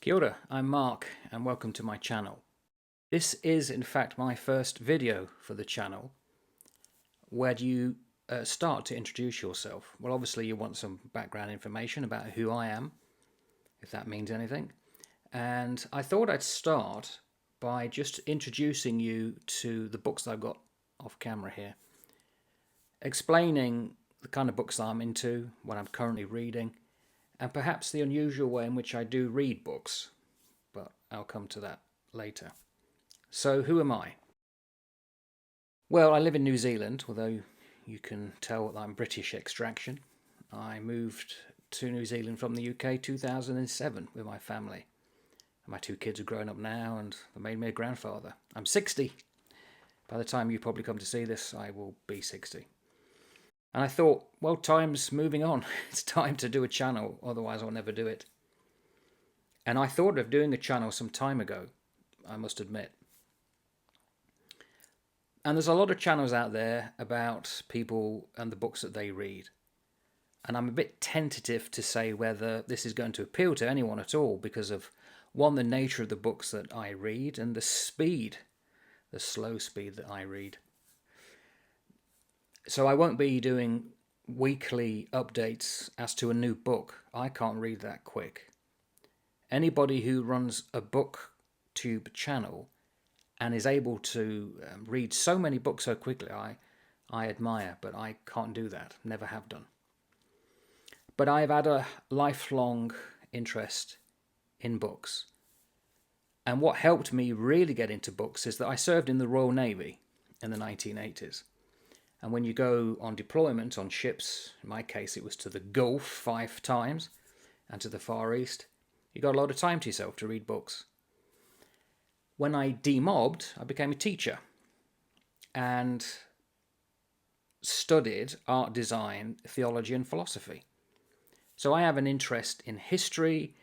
Kia ora, I'm Mark and welcome to my channel. This is in fact my first video for the channel. Where do you start to introduce yourself? Well, obviously you want some background information about who I am, if that means anything. And I thought I'd start by just introducing you to the books that I've got off camera here. Explaining the kind of books I'm into, what I'm currently reading, and perhaps the unusual way in which I do read books, but I'll come to that later. So who am I? Well, I live in New Zealand, although you can tell that I'm British extraction. I moved to New Zealand from the UK 2007 with my family. My two kids are grown up now and they made me a grandfather. I'm 60. By the time you probably come to see this, I will be 60. And I thought, well, time's moving on. It's time to do a channel, otherwise I'll never do it. And I thought of doing a channel some time ago, I must admit. And there's a lot of channels out there about people and the books that they read. And I'm a bit tentative to say whether this is going to appeal to anyone at all because of, one, the nature of the books that I read and the speed, the slow speed that I read. So I won't be doing weekly updates as to a new book. I can't read that quick. Anybody who runs a BookTube channel and is able to read so many books so quickly, I admire, but I can't do that. Never have done. But I've had a lifelong interest in books. And what helped me really get into books is that I served in the Royal Navy in the 1980s. And when you go on deployment on ships, in my case it was to the Gulf 5 times and to the Far East, you got a lot of time to yourself to read books. When I demobbed, I became a teacher and studied art, design, theology and philosophy. So I have an interest in history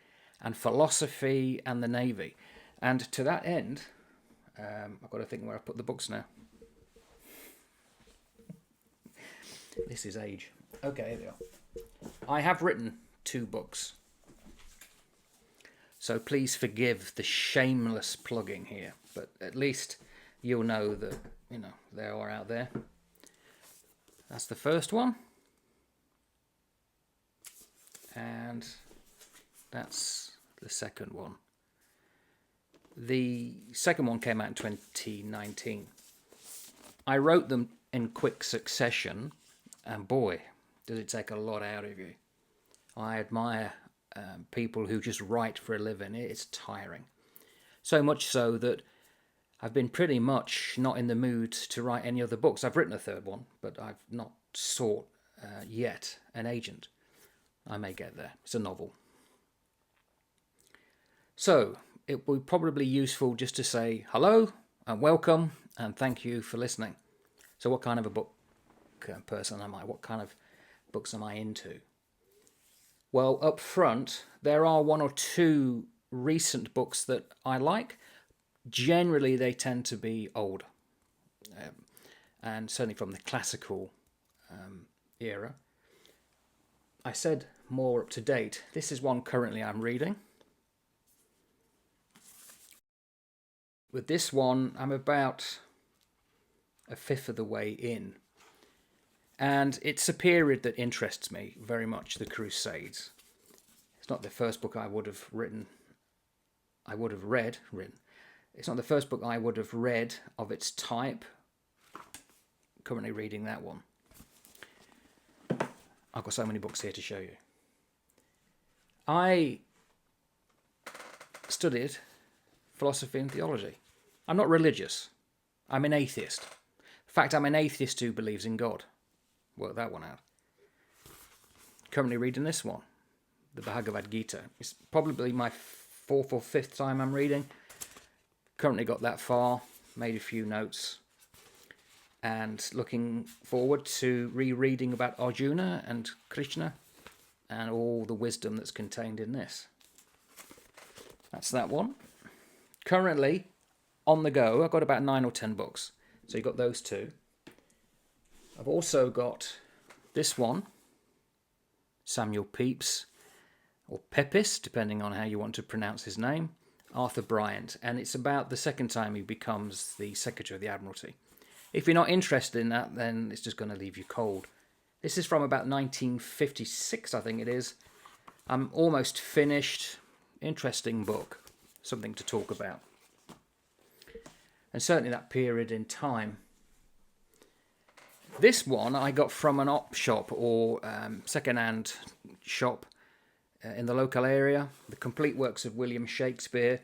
and philosophy and the Navy. And to that end, I've got to think where I put the books now. This is age. Okay, here they are. I have written 2 books. So please forgive the shameless plugging here, but at least you'll know that, they are out there. That's the first one. And that's the second one. The second one came out in 2019. I wrote them in quick succession. And boy, does it take a lot out of you. I admire people who just write for a living. It's tiring. So much so that I've been pretty much not in the mood to write any other books. I've written a third one, but I've not sought yet an agent. I may get there. It's a novel. So it would probably be useful just to say hello and welcome and thank you for listening. So what kind of a book person am I? What kind of books am I into? Well, up front, there are 1 or 2 recent books that I like. Generally, they tend to be old, and certainly from the classical era. I said more up to date. This is one currently I'm reading. With this one, I'm about a fifth of the way in. And it's a period that interests me very much, the Crusades. It's not the first book I would have read. It's not the first book I would have read of its type. Currently reading that one. I've got so many books here to show you. I studied philosophy and theology. I'm not religious. I'm an atheist. In fact, I'm an atheist who believes in God. Work that one out. Currently reading this one, the Bhagavad Gita. It's probably my 4th or 5th time I'm reading. Currently got that far, made a few notes, and looking forward to rereading about Arjuna and Krishna and all the wisdom that's contained in this. That's that one. Currently, on the go, I've got about 9 or 10 books. So you've got those 2. I've also got this one, Samuel Pepys, or Pepys, depending on how you want to pronounce his name, Arthur Bryant, and it's about the second time he becomes the Secretary of the Admiralty. If you're not interested in that, then it's just going to leave you cold. This is from about 1956, I think it is. I'm almost finished. Interesting book. Something to talk about. And certainly that period in time. This one I got from an op shop or second-hand shop in the local area. The complete works of William Shakespeare.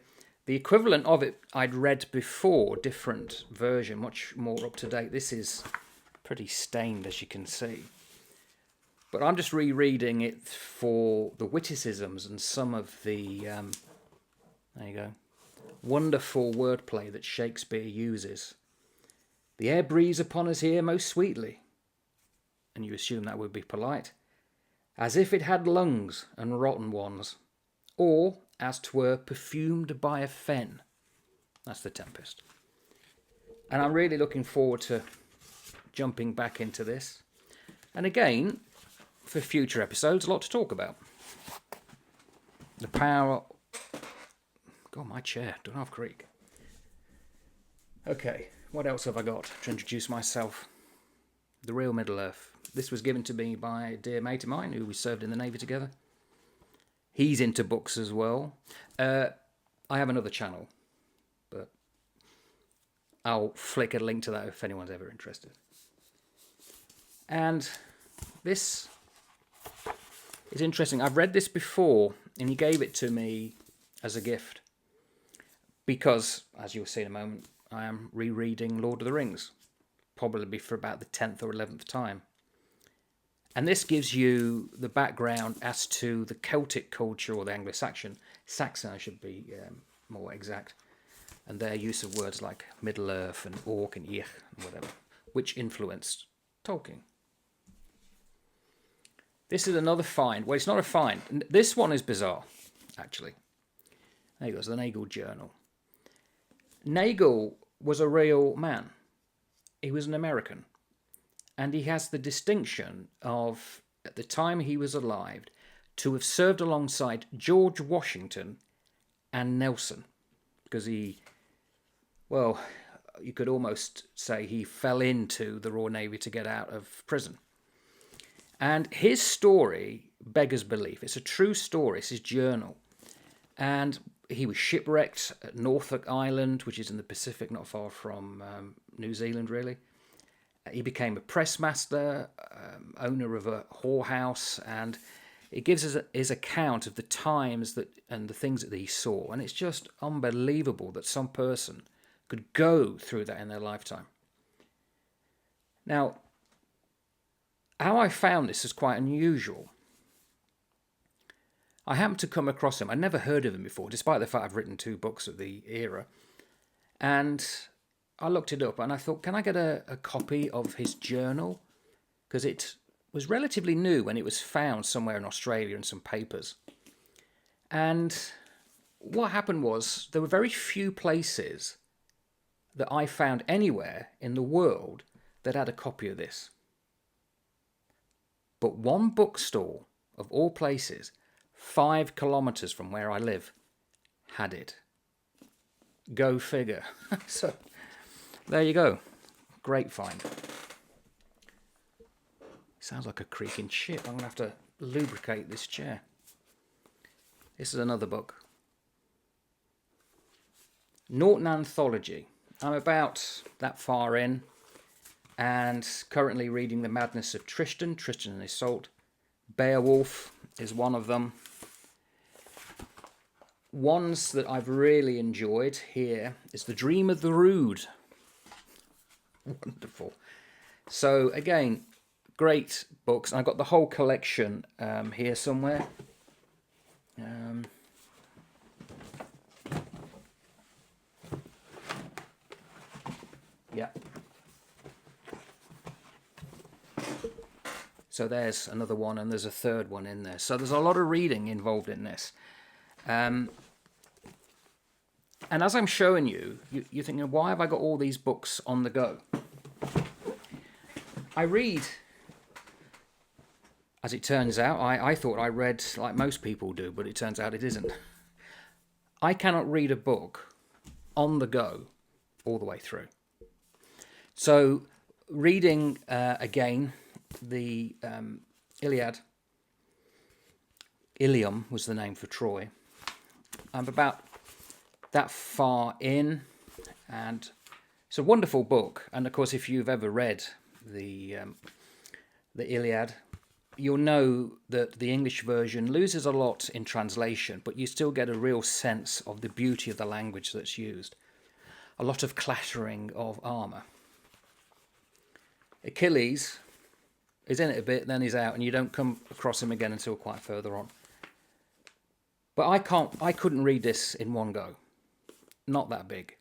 The equivalent of it I'd read before, different version, much more up to date. This is pretty stained, as you can see. But I'm just rereading it for the witticisms and some of the, there you go, wonderful wordplay that Shakespeare uses. The air breathes upon us here most sweetly, and you assume that would be polite, as if it had lungs and rotten ones, or as 'twere perfumed by a fen. That's the Tempest. And I'm really looking forward to jumping back into this. And again, for future episodes, a lot to talk about. The power... God, my chair, don't have creak. Okay, what else have I got to introduce myself? The Real Middle-earth. This was given to me by a dear mate of mine who we served in the Navy together. He's into books as well. I have another channel, but I'll flick a link to that if anyone's ever interested. And this is interesting. I've read this before, and he gave it to me as a gift because, as you'll see in a moment, I am rereading Lord of the Rings, probably for about the 10th or 11th time. And this gives you the background as to the Celtic culture, or the Anglo-Saxon, I should be more exact, and their use of words like Middle-earth and Orc and Ich and whatever, which influenced Tolkien. This is another find. Well, it's not a find. This one is bizarre, actually. There you go, it's the Nagel Journal. Nagel was a real man. He was an American. And he has the distinction of, at the time he was alive, to have served alongside George Washington and Nelson. Because he, well, you could almost say he fell into the Royal Navy to get out of prison. And his story beggars belief. It's a true story. It's his journal. And he was shipwrecked at Norfolk Island, which is in the Pacific, not far from New Zealand, really. He became a press master, owner of a whorehouse, and it gives us his account of the times that and the things that he saw. And it's just unbelievable that some person could go through that in their lifetime. Now, how I found this is quite unusual. I happened to come across him. I'd never heard of him before, despite the fact I've written 2 books of the era. And I looked it up and I thought, can I get a copy of his journal? Because it was relatively new when it was found somewhere in Australia in some papers. And what happened was there were very few places that I found anywhere in the world that had a copy of this. But one bookstore, of all places, 5 kilometres from where I live, had it. Go figure. So, there you go. Great find. Sounds like a creaking ship. I'm going to have to lubricate this chair. This is another book. Norton Anthology. I'm about that far in and currently reading The Madness of Tristan, Tristan and Isolde. Beowulf is one of them. Ones that I've really enjoyed here is The Dream of the Rood. Wonderful. So again, great books. I've got the whole collection here somewhere. Yeah. So there's another one, and there's a third one in there. So there's a lot of reading involved in this. And as I'm showing you, you're thinking, why have I got all these books on the go? I read As it turns out, I thought I read like most people do, but it turns out it isn't. I cannot read a book on the go all the way through. So reading again the Ilium was the name for Troy. I'm about that far in, and it's a wonderful book. And of course, if you've ever read the Iliad, you'll know that the English version loses a lot in translation, but you still get a real sense of the beauty of the language that's used. A lot of clattering of armour. Achilles is in it a bit, then he's out, and you don't come across him again until quite further on. But I couldn't read this in one go. Not that big.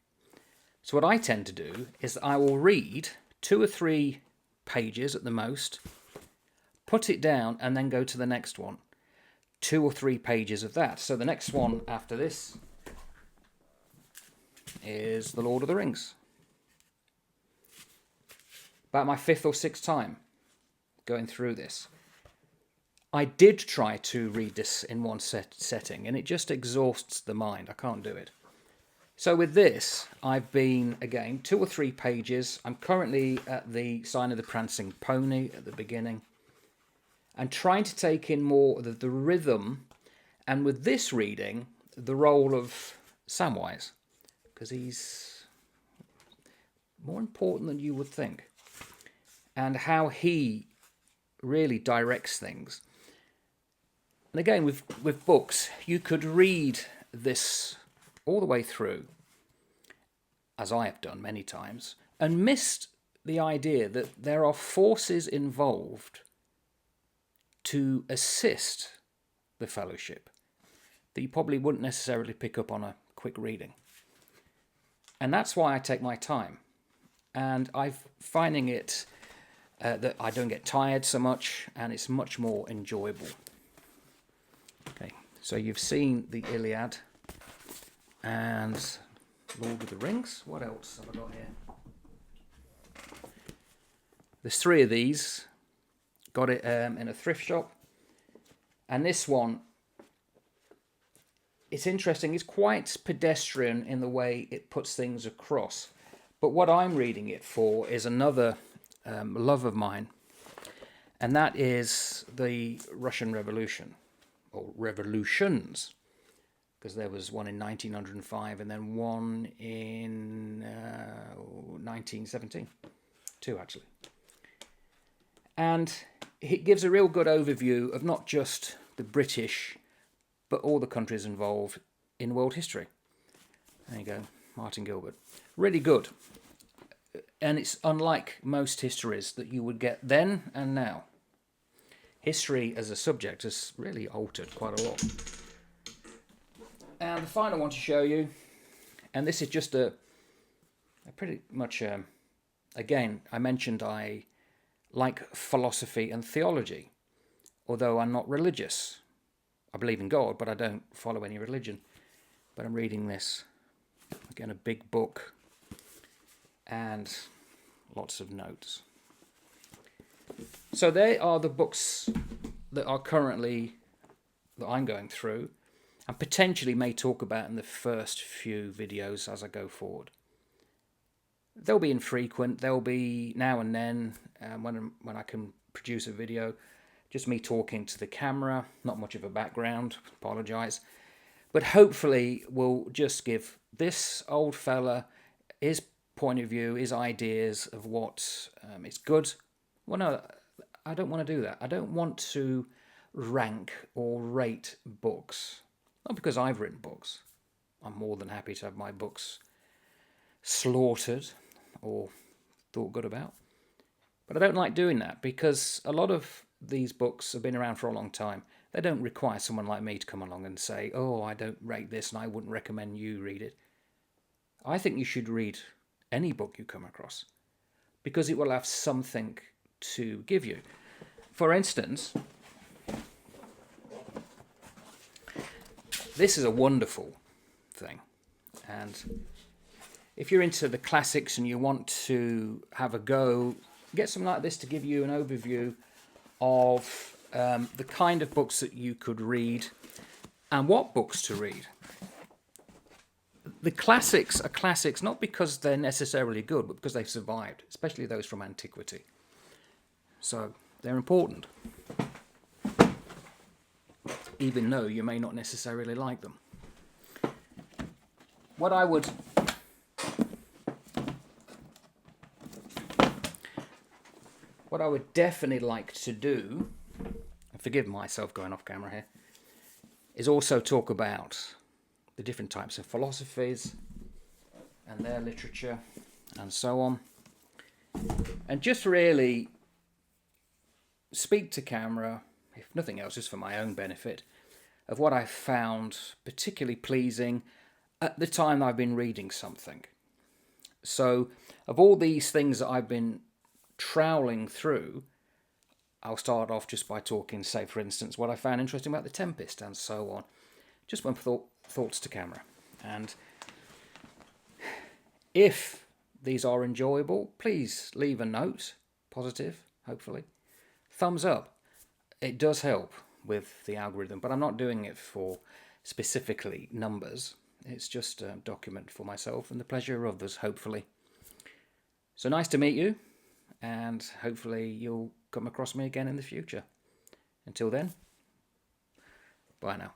So what I tend to do is I will read 2 or 3 pages at the most, put it down, and then go to the next one. 2 or 3 pages of that. So the next one after this is The Lord of the Rings. About my 5th or 6th time going through this. I did try to read this in one setting, and it just exhausts the mind. I can't do it. So with this, I've been, again, 2 or 3 pages. I'm currently at the Sign of the Prancing Pony at the beginning, and trying to take in more of the rhythm, and with this reading, the role of Samwise, because he's more important than you would think, and how he really directs things. And again, with books, you could read this all the way through, as I have done many times, and missed the idea that there are forces involved to assist the fellowship that you probably wouldn't necessarily pick up on a quick reading. And that's why I take my time. And I'm finding it that I don't get tired so much, and it's much more enjoyable. Okay, so you've seen the Iliad and Lord of the Rings. What else have I got here? There's 3 of these. Got it in a thrift shop. And this one, it's interesting. It's quite pedestrian in the way it puts things across. But what I'm reading it for is another love of mine. And that is the Russian Revolution, or revolutions. Because there was one in 1905 and then one in 1917. 2, actually. And it gives a real good overview of not just the British, but all the countries involved in world history. There you go, Martin Gilbert. Really good. And it's unlike most histories that you would get then and now. History as a subject has really altered quite a lot. And the final one to show you, and this is just a pretty much, again, I mentioned I like philosophy and theology, although I'm not religious. I believe in God, but I don't follow any religion. But I'm reading this, again, a big book, and lots of notes. So they are the books that are currently, that I'm going through, and potentially may talk about in the first few videos as I go forward. They'll be infrequent. They'll be now and then when I can produce a video. Just me talking to the camera. Not much of a background. Apologise. But hopefully we'll just give this old fella his point of view, his ideas of what is good. Well, no, I don't want to do that. I don't want to rank or rate books. Not because I've written books. I'm more than happy to have my books slaughtered or thought good about. But I don't like doing that because a lot of these books have been around for a long time. They don't require someone like me to come along and say, oh, I don't rate this and I wouldn't recommend you read it. I think you should read any book you come across because it will have something to give you. For instance, this is a wonderful thing. And if you're into the classics and you want to have a go, get something like this to give you an overview of the kind of books that you could read and what books to read. The classics are classics not because they're necessarily good, but because they've survived, especially those from antiquity. So they're important, even though you may not necessarily like them. What I would definitely like to do, and forgive myself going off camera here, is also talk about the different types of philosophies and their literature and so on. And just really speak to camera, if nothing else, just for my own benefit, of what I found particularly pleasing at the time I've been reading something. So, of all these things that I've been troweling through, I'll start off just by talking, say, for instance, what I found interesting about The Tempest and so on. Just one thoughts to camera. And if these are enjoyable, please leave a note, positive, hopefully. Thumbs up. It does help with the algorithm, but I'm not doing it for specifically numbers. It's just a document for myself and the pleasure of others, hopefully. So nice to meet you, and hopefully you'll come across me again in the future. Until then, bye now.